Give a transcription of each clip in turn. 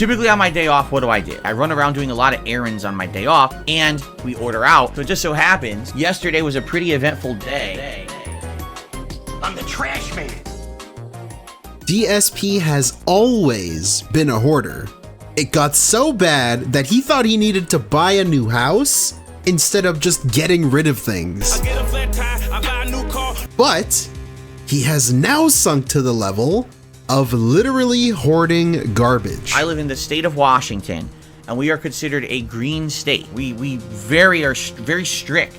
Typically on my day off, what do? I run around doing a lot of errands on my day off, and we order out. So it just so happens, yesterday was a pretty eventful day. I'm the trash man. DSP has always been a hoarder. It got so bad that he thought he needed to buy a new house instead of just getting rid of things. I get a flat tire, I buy a new car. But he has now sunk to the level of literally hoarding garbage. I live in the state of Washington, and we are considered a green state. We are very strict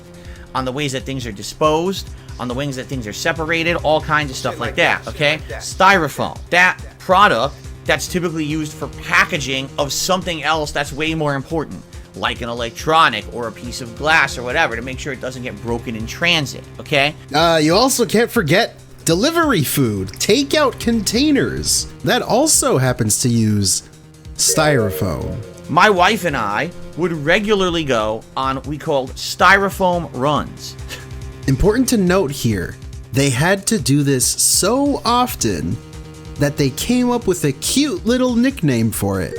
on the ways that things are disposed, on the ways that things are separated, all kinds of stuff like that, okay? Styrofoam, that product that's typically used for packaging of something else that's way more important, like an electronic or a piece of glass or whatever, to make sure it doesn't get broken in transit, okay? You also can't forget delivery food, takeout containers. That also happens to use styrofoam. My wife and I would regularly go on what we called styrofoam runs. Important to note here, they had to do this so often that they came up with a cute little nickname for it.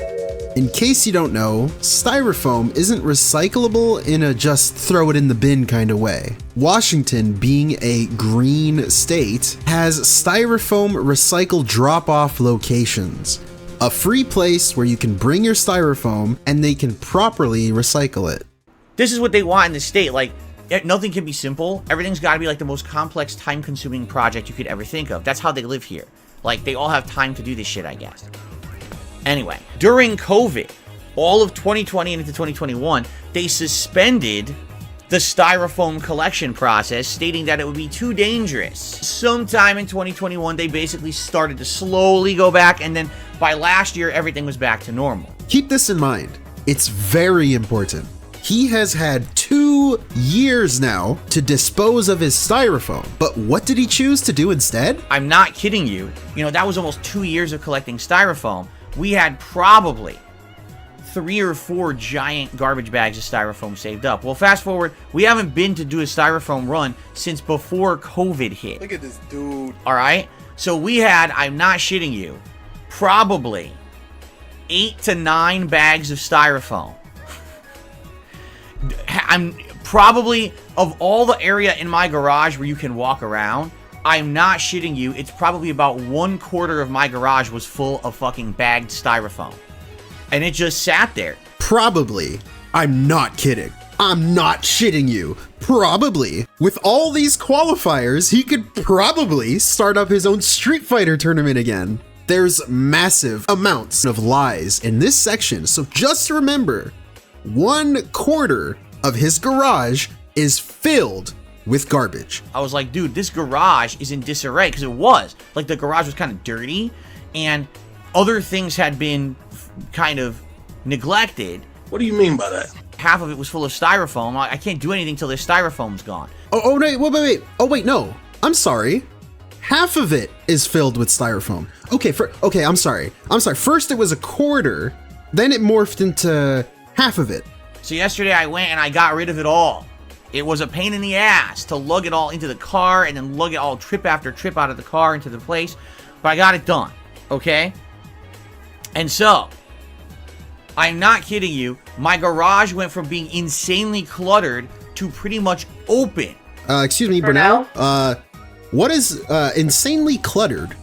In case you don't know, styrofoam isn't recyclable in a just throw it in the bin kind of way. Washington, being a green state, has styrofoam recycle drop-off locations. A free place where you can bring your styrofoam and they can properly recycle it. This is what they want in the state. Like, nothing can be simple. Everything's got to be like the most complex, time-consuming project you could ever think of. That's how they live here. Like, they all have time to do this shit, I guess. Anyway, during COVID, all of 2020 and into 2021, they suspended the styrofoam collection process, stating that it would be too dangerous. Sometime in 2021, they basically started to slowly go back, and then by last year, everything was back to normal. Keep this in mind. It's very important. He has had 2 years now to dispose of his styrofoam, but what did he choose to do instead? I'm not kidding you. You know, that was almost 2 years of collecting styrofoam. We had probably 3 or 4 giant garbage bags of styrofoam saved up. Well, fast forward, we haven't been to do a styrofoam run since before COVID hit. Look at this dude. All right? So we had, I'm not shitting you, probably 8 to 9 bags of styrofoam. I'm probably, of all the area in my garage where you can walk around, I'm not shitting you, it's probably about 1/4 of my garage was full of fucking bagged styrofoam. And it just sat there. Probably. I'm not kidding. I'm not shitting you. Probably. With all these qualifiers, he could probably start up his own Street Fighter tournament again. There's massive amounts of lies in this section, so just remember, 1/4 of his garage is filled with garbage. I was like, dude, this garage is in disarray, because it was. Like, the garage was kind of dirty, and other things had been kind of neglected. What do you mean by that? Half of it was full of styrofoam. I can't do anything till this styrofoam's gone. Oh, wait. Oh, wait, no. I'm sorry. Half of it is filled with styrofoam. Okay, I'm sorry. First it was 1/4, then it morphed into half of it. So yesterday I went and I got rid of it all. It was a pain in the ass to lug it all into the car and then lug it all trip after trip out of the car into the place. But I got it done, okay? And so, I'm not kidding you, my garage went from being insanely cluttered to pretty much open. Excuse me, Brunel. What is insanely cluttered?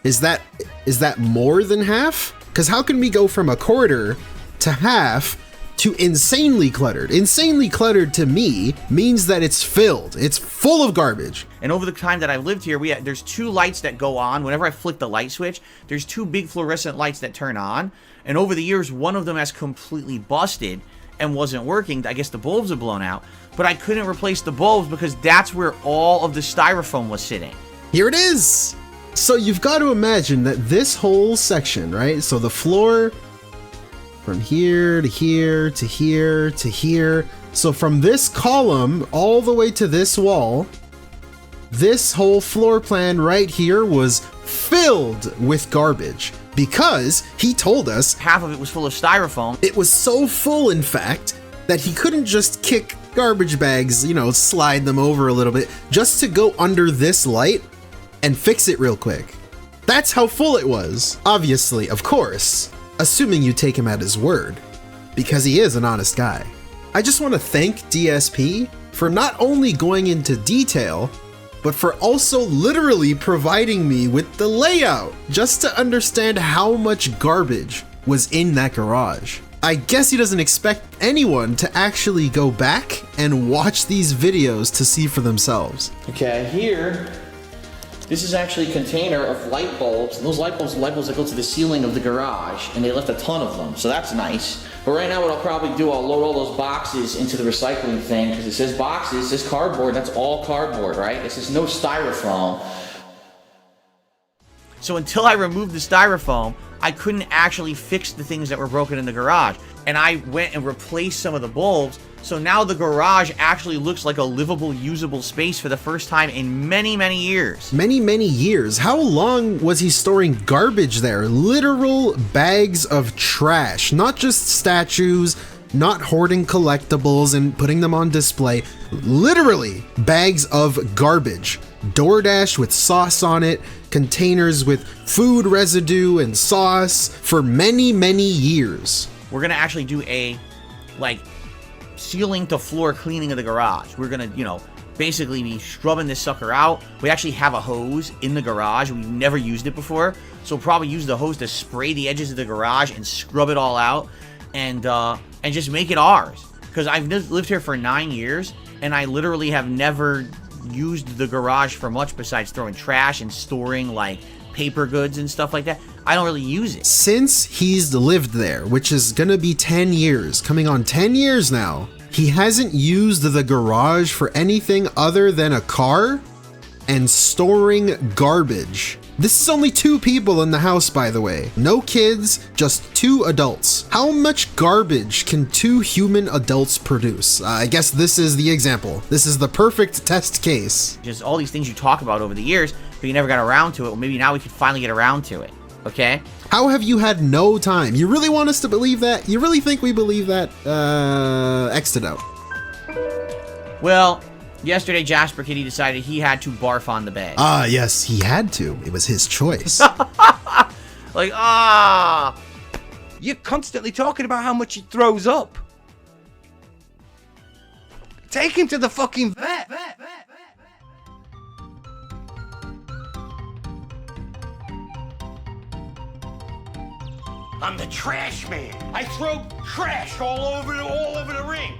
Is that more than half? Because how can we go from 1/4 to half to insanely cluttered? Insanely cluttered to me means that it's filled. It's full of garbage. And over the time that I've lived here, there's 2 lights that go on. Whenever I flick the light switch, there's 2 big fluorescent lights that turn on. And over the years, one of them has completely busted and wasn't working. I guess the bulbs have blown out. But I couldn't replace the bulbs because that's where all of the styrofoam was sitting. Here it is. So you've got to imagine that this whole section, right? So the floor from here to here to here to here. So from this column all the way to this wall, this whole floor plan right here was filled with garbage because he told us half of it was full of styrofoam. It was so full, in fact, that he couldn't just kick garbage bags, slide them over a little bit just to go under this light and fix it real quick. That's how full it was. Obviously, of course, assuming you take him at his word, because he is an honest guy. I just want to thank DSP for not only going into detail, but for also literally providing me with the layout, just to understand how much garbage was in that garage. I guess he doesn't expect anyone to actually go back and watch these videos to see for themselves. Okay, here, this is actually a container of light bulbs, and those light bulbs that go to the ceiling of the garage, and they left a ton of them, so that's nice. But right now what I'll probably do, I'll load all those boxes into the recycling thing, because it says boxes, it says cardboard, that's all cardboard, right? It says no styrofoam. So until I removed the styrofoam, I couldn't actually fix the things that were broken in the garage. And I went and replaced some of the bulbs, so now the garage actually looks like a livable, usable space for the first time in many, many years. Many, many years. How long was he storing garbage there? Literal bags of trash, not just statues, not hoarding collectibles and putting them on display. Literally bags of garbage. DoorDash with sauce on it, containers with food residue and sauce for many, many years. We're gonna actually do a, like, ceiling to floor cleaning of the garage. We're gonna, you know, basically be scrubbing this sucker out. We actually have a hose in the garage. We've never used it before, so we'll probably use the hose to spray the edges of the garage and scrub it all out, and just make it ours. Because I've lived here for 9 years, and I literally have never used the garage for much besides throwing trash and storing, like, paper goods and stuff like that. I don't really use it. Since he's lived there, which is gonna be 10 years, coming on 10 years now, he hasn't used the garage for anything other than a car and storing garbage. This is only 2 people in the house, by the way. No kids, just 2 adults. How much garbage can 2 human adults produce? I guess this is the example. This is the perfect test case. Just all these things you talk about over the years, but you never got around to it. Well, maybe now we can finally get around to it. Okay? How have you had no time? You really want us to believe that? You really think we believe that? X'd it out. Well, yesterday Jasper Kitty decided he had to barf on the bed. Ah, yes, he had to. It was his choice. Like, You're constantly talking about how much he throws up. Take him to the fucking vet. I'm the trash man. I throw trash all over the ring.